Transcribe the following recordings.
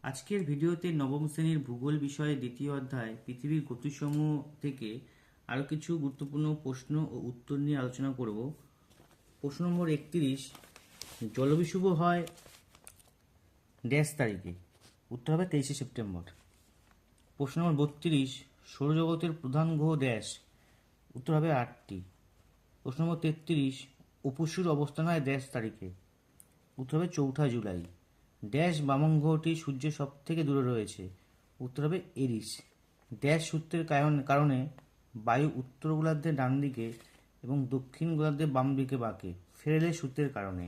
আজকের ভিডিওতে নবম শ্রেণীর ভূগোল বিষয়ে দ্বিতীয় অধ্যায় পৃথিবীর গতিসমূহ থেকে আরও কিছু গুরুত্বপূর্ণ প্রশ্ন ও উত্তর নিয়ে আলোচনা করব। প্রশ্ন নম্বর 31, জলবিষুব হয় ড্যাশ তারিখে? উত্তর হবে 23শে সেপ্টেম্বর। প্রশ্ন নম্বর 32, সৌরজগতের প্রধান গ্রহ ড্যাশ? উত্তর হবে 8টি। প্রশ্ন নম্বর 33, অপুষ্যুর অবস্থান হয় ড্যাশ তারিখে? উত্তর হবে 4 জুলাই। ড্যাশ বামন গ্রহটি সূর্যের সব থেকে দূরে রয়েছে? উত্তর হবে এরিস। ড্যাশ সূত্রের কারণে বায়ু উত্তর গোলার্ধের ডান দিকে এবং দক্ষিণ গোলার্ধের বাম দিকে বাঁকে? ফেরেলের সূত্রের কারণে।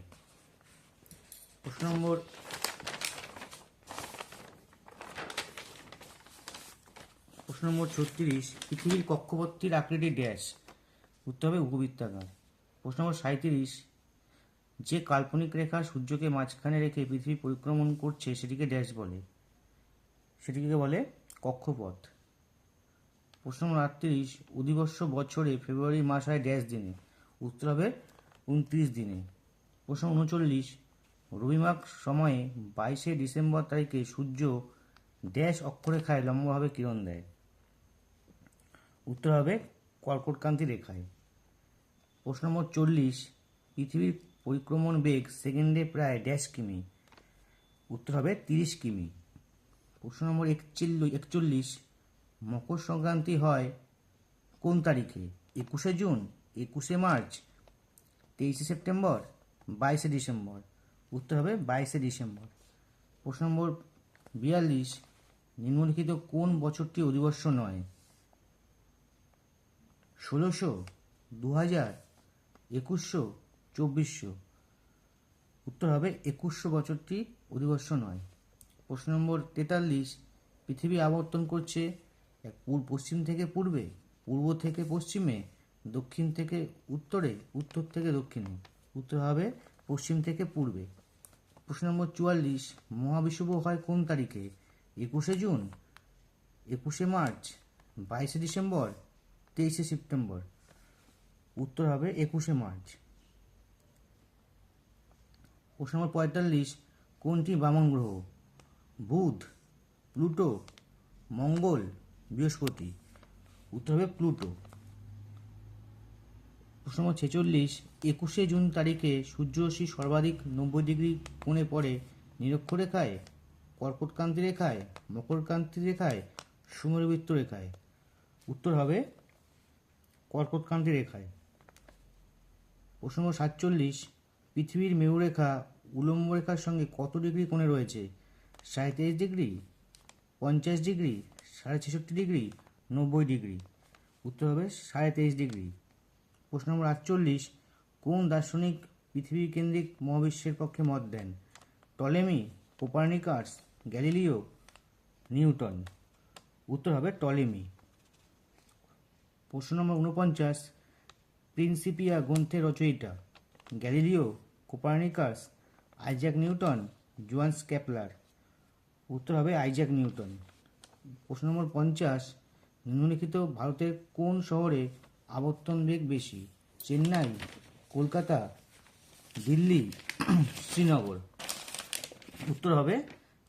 প্রশ্ন নম্বর 36, পৃথিবীর কক্ষপথটির আকৃতি ড্যাশ? উত্তর হবে উপবৃত্তাকার। প্রশ্ন নম্বর 37, যে কাল্পনিক রেখা সূর্যকে মাঝখানে রেখে পৃথিবী পরিক্রমণ করছে সেটিকে ড্যাশ বলে? সেটিকে বলে কক্ষপথ। প্রশ্ন নম্বর 38, অধিবর্ষ বছরে ফেব্রুয়ারি মাস হয় ড্যাশ দিনে? উত্তর হবে 29 দিনে। প্রশ্ন 39, রবিমাঘ সময়ে 22শে ডিসেম্বর তারিখে সূর্য ড্যাশ অক্ষরেখায় লম্বভাবে কিরণ দেয়? উত্তর হবে কর্কটক্রান্তি রেখায়। প্রশ্ন নম্বর 40, পৃথিবীর পরিক্রমণ বেগ সেকেন্ডে প্রায় ড্যাশ কিমি? উত্তর হবে 30 কিমি। প্রশ্ন নম্বর 41, মকর সংক্রান্তি হয় কোন তারিখে? 21শে জুন, 21শে মার্চ, 23শে সেপ্টেম্বর, 22শে ডিসেম্বর? উত্তর হবে 22শে ডিসেম্বর। প্রশ্ন নম্বর 42, নিম্নলিখিত কোন বছরটি অধিবর্ষ নয়? 1600, 2000, 2100, 2400? উত্তর হবে 2100 বছরটি অধিবর্ষ নয়। প্রশ্ন নম্বর 43, পৃথিবী আবর্তন করছে পশ্চিম থেকে পূর্বে, পূর্ব থেকে পশ্চিমে, দক্ষিণ থেকে উত্তরে, উত্তর থেকে দক্ষিণে? উত্তর হবে পশ্চিম থেকে পূর্বে। প্রশ্ন নম্বর 44, মহাবিষুব হয় কোন তারিখে? 21শে জুন, 21শে মার্চ, 22শে ডিসেম্বর, 23শে সেপ্টেম্বর? উত্তর হবে 21শে মার্চ। প্রশ্ন নম্বর 45, কোনটি বামন গ্রহ? বুধ, প্লুটো, মঙ্গল, বৃহস্পতি? উত্তর হবে প্লুটো। প্রশ্ন নম্বর 46, 21শে জুন তারিখে সূর্যরশ্মি সর্বাধিক 90 ডিগ্রি কোণে পড়ে নিরক্ষরেখায়, কর্কটক্রান্তি রেখায়, মকরক্রান্তি রেখায়, সুমেরুবৃত্ত রেখায়? উত্তর হবে কর্কটক্রান্তি রেখায়। প্রশ্ন নম্বর 47, পৃথিবীর মেরুরেখা উলম্ব রেখার সঙ্গে কত ডিগ্রি কোণে রয়েছে? 37 ডিগ্রি, 50 ডিগ্রি, 66.5 ডিগ্রি, 90 ডিগ্রি? উত্তর হবে 23.5 ডিগ্রি। প্রশ্ন নম্বর 48, কোন দার্শনিক পৃথিবী কেন্দ্রিক মহাবিশ্বের পক্ষে মত দেন? Ptolemy, Copernicus, Galileo, Newton? উত্তর হবে টলেমি। প্রশ্ন নম্বর 49, প্রিন্সিপিয়া গ্রন্থের রচয়িতা? Galileo, Copernicus, Isaac Newton, Johannes Kepler? উত্তর হবে আইজ্যাক নিউটন। প্রশ্ন নম্বর 50, নিম্নলিখিত ভারতের কোন শহরে আবর্তন বেগ বেশি? চেন্নাই, কলকাতা, দিল্লি, শ্রীনগর? উত্তর হবে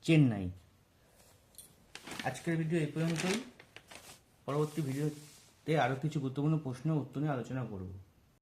চেন্নাই। আজকের ভিডিও এই পর্যন্তই। পরবর্তী ভিডিওতে আরও কিছু গুরুত্বপূর্ণ প্রশ্ন ও উত্তর নিয়ে আলোচনা করব।